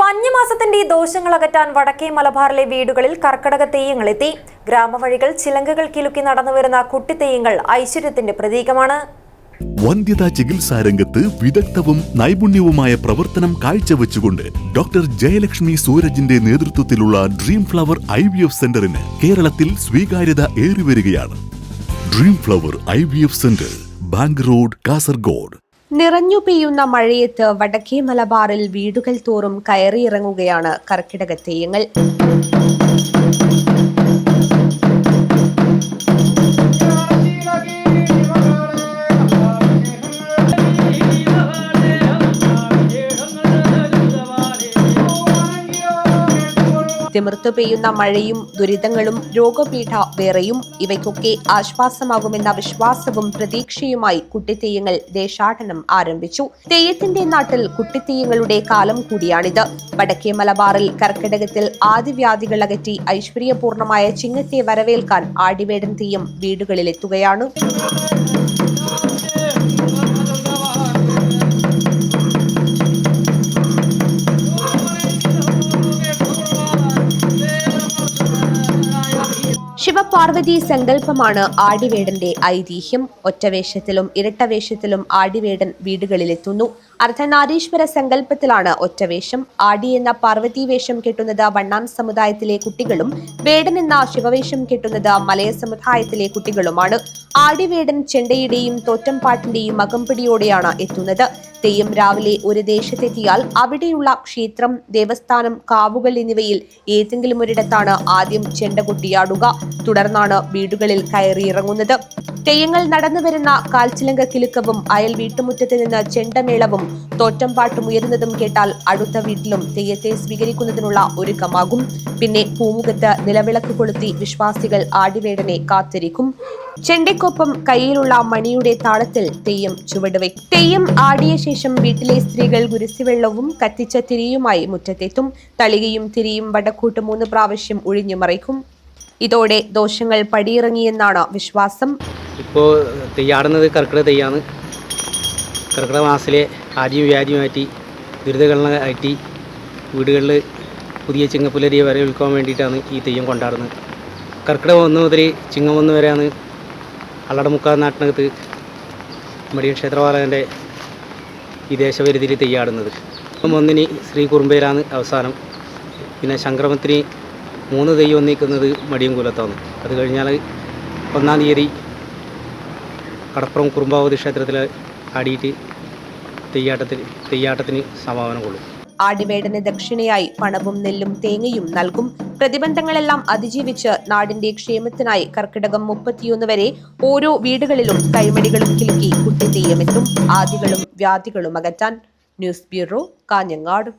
മഞ്ഞുമാസത്തിന്റെ ദോഷങ്ങൾ അകറ്റാൻ വടക്കേ മലബാറിലെ വീടുകളിൽ കർക്കടക തെയ്യങ്ങളെത്തി. ഗ്രാമവഴികൾ ചിലങ്കകൾ കിലുക്കി നടന്നുവരുന്ന കുട്ടിത്തെയ്യങ്ങൾ ഐശ്വര്യത്തിന്റെ പ്രതീകമാണ്. വന്ധ്യതാ ചികിത്സാരംഗത്ത് വിദഗ്ധവും നൈപുണ്യവുമായ പ്രവർത്തനം കാഴ്ചവെച്ചുകൊണ്ട് ഡോക്ടർ ജയലക്ഷ്മി സൂരജിന്റെ നേതൃത്വത്തിലുള്ള ഡ്രീം ഫ്ലവർ IVF സെന്ററിന് കേരളത്തിൽ സ്വീകാര്യത ഏറിവരികയാണ്. Dream flower IVF centre, bank road, Kasaragod. നിറഞ്ഞു പെയ്യുന്ന മഴയത്ത് വടക്കേ മലബാറിൽ വീടുകൾ തോറും കയറിയിറങ്ങുകയാണ് കർക്കിടക തെയ്യങ്ങൾ. തിമിർത്തു പെയ്യുന്ന മഴയും ദുരിതങ്ങളും രോഗപീഠ വേറെയും ഇവയ്ക്കൊക്കെ ആശ്വാസമാകുമെന്ന വിശ്വാസവും പ്രതീക്ഷയുമായി കുട്ടിത്തെയ്യങ്ങൾ ദേശാടനം ആരംഭിച്ചു. തെയ്യത്തിന്റെ നാട്ടിൽ കുട്ടിത്തെയ്യങ്ങളുടെ കാലം കൂടിയാണിത്. വടക്കേ മലബാറിൽ കർക്കിടകത്തിൽ ആദിവ്യാധികൾ അകറ്റി ഐശ്വര്യപൂർണമായ ചിങ്ങത്തെ വരവേൽക്കാൻ ആടിവേടൻ തെയ്യം വീടുകളിലെത്തുകയാണ്. ശിവപാർവതി സങ്കല്പമാണ് ആടിവേടന്റെ ഐതിഹ്യം. ഒറ്റവേഷത്തിലും ഇരട്ടവേഷത്തിലും ആടിവേടൻ വീടുകളിലെത്തുന്നു. അർദ്ധനാരീശ്വര സങ്കല്പത്തിലാണ് ഒറ്റവേഷം. ആടി എന്ന പാർവതി വേഷം കെട്ടുന്നത് വണ്ണാൻ സമുദായത്തിലെ കുട്ടികളും വേടൻ എന്ന ശിവവേഷം കെട്ടുന്നത് മലയ സമുദായത്തിലെ കുട്ടികളുമാണ്. ആടിവേടൻ ചെണ്ടയുടെയും തോറ്റംപാട്ടിന്റെയും അകമ്പടിയോടെയാണ് എത്തുന്നത്. തെയ്യം രാവിലെ ഒരു ദേശത്തെത്തിയാൽ അവിടെയുള്ള ക്ഷേത്രം, ദേവസ്ഥാനം, കാവുകൾ എന്നിവയിൽ ഏതെങ്കിലും ഒരിടത്താണ് ആദ്യം ചെണ്ട കൊട്ടിയാടുക. തുടർന്നാണ് വീടുകളിൽ കയറിയിറങ്ങുന്നത്. തെയ്യങ്ങൾ നടന്നുവരുന്ന കാൽച്ചിലങ്ക കിലുക്കവും അയൽ വീട്ടുമുറ്റത്ത് നിന്ന് ചെണ്ടമേളവും തോറ്റംപാട്ടും ഉയരുന്നതും കേട്ടാൽ അടുത്ത വീട്ടിലും തെയ്യത്തെ സ്വീകരിക്കുന്നതിനുള്ള ഒരുക്കമാകും. പിന്നെ പൂമുഖത്ത് നിലവിളക്ക് കൊളുത്തി വിശ്വാസികൾ ആടിവേടനെ കാത്തിരിക്കും. ചെണ്ടയ്ക്കൊപ്പം കയ്യിലുള്ള മണിയുടെ താളത്തിൽ തെയ്യം ചുവടുവയ്ക്കും. തെയ്യം ആടിയ ശേഷം വീട്ടിലെ സ്ത്രീകൾ ഗുരുസിവെള്ളവും കത്തിച്ച തിരിയുമായി മുറ്റത്തെത്തും. തളികയും തിരിയും വടക്കൂട്ട് 3 പ്രാവശ്യം ഒഴിഞ്ഞു മറിക്കും. ഇതോടെ ദോഷങ്ങൾ പടിയിറങ്ങിയെന്നാണ് വിശ്വാസം. ഇപ്പോൾ തെയ്യാടുന്നത് കർക്കിടക തെയ്യാണ്. കർക്കിടക മാസത്തിലെ ആദ്യം വ്യാധിയുമാറ്റി ദുരിതകളായിട്ട് വീടുകളിൽ പുതിയ ചിങ്ങപ്പുലരിയെ വരവേൽക്കാൻ വേണ്ടിയിട്ടാണ് ഈ തെയ്യം കൊണ്ടാടുന്നത്. കർക്കിടകം 1 മുതൽ ചിങ്ങം 1 വരെയാണ് അള്ളടമുക്കാൽ നാട്ടിനകത്ത് മടിയൻ ക്ഷേത്രപാലകൻ്റെ ഈ ദേശപരിധിയിൽ തെയ്യാടുന്നത്. 1 ശ്രീ കുറുമ്പയിലാണ് അവസാനം. പിന്നെ സംക്രമത്തിന് 3 തെയ്യം ഒന്നിക്കുന്നത് മടിയൻകുലത്താണ്. അത് കഴിഞ്ഞാൽ 1-ാം തീയതി കടപ്പുറം കുറുമ്പാവതി ക്ഷേത്രത്തിൽ ആടിയിട്ട് തെയ്യാട്ടത്തിന് സമാപനം കൊള്ളും. ആടിവേടന് ദക്ഷിണയായി പണവും നെല്ലും തേങ്ങയും നൽകും. പ്രതിബന്ധങ്ങളെല്ലാം അതിജീവിച്ച് നാടിന്റെ ക്ഷേമത്തിനായി കർക്കിടകം 31 വരെ ഓരോ വീടുകളിലും കൈമടികളും കിലുക്കി കുട്ടിത്തെയ്യമെത്തും. ആദികളും വ്യാധികളും അകറ്റാൻ. News bureau, Kanhangad.